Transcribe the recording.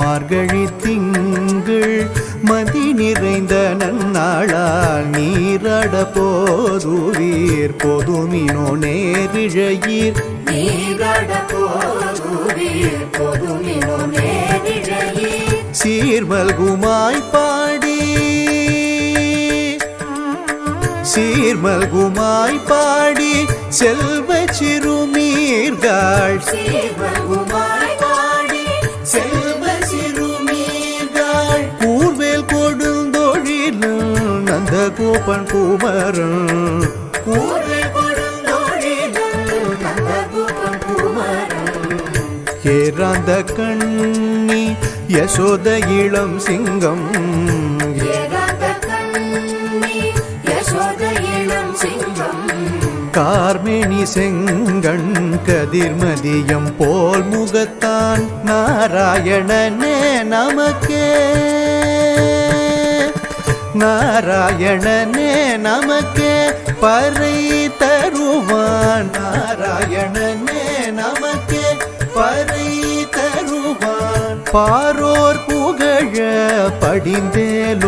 மார்கழி திங்கள் மதி நிறைந்த நன்னாளால் நீராட போதுவீர் பொதுமினோ நேரிழையீர் நீராட போதுவீர் பொதுமினோ நேரிழையீர் சீர்மல்குமாய் பாடி சீர்மல்குமாய் பாடி செல்வ சிறுமீர்கள் சீர்மல்குமாய் பாடி செல்வ சிறுமீர்கள் கூர்வேல் கொடுந்தொழிலும் நந்த கோபன் குமரன் கூர்வேல் கொடுந்தொழிலும் நந்த கோபன் குமரன் ஏராந்த கண்ணி யசோத இளம் சிங்கம் கார்மேனி செங்கண் கதிர்மதியம் போல் முகத்தான் நாராயணனே நமக்கே நாராயணனே நமக்கே பறை தருவான் நாராயணனே நமக்கே பறை தருவான் பாரோர் புகழ படிந்தேலோரெம்பாவாய்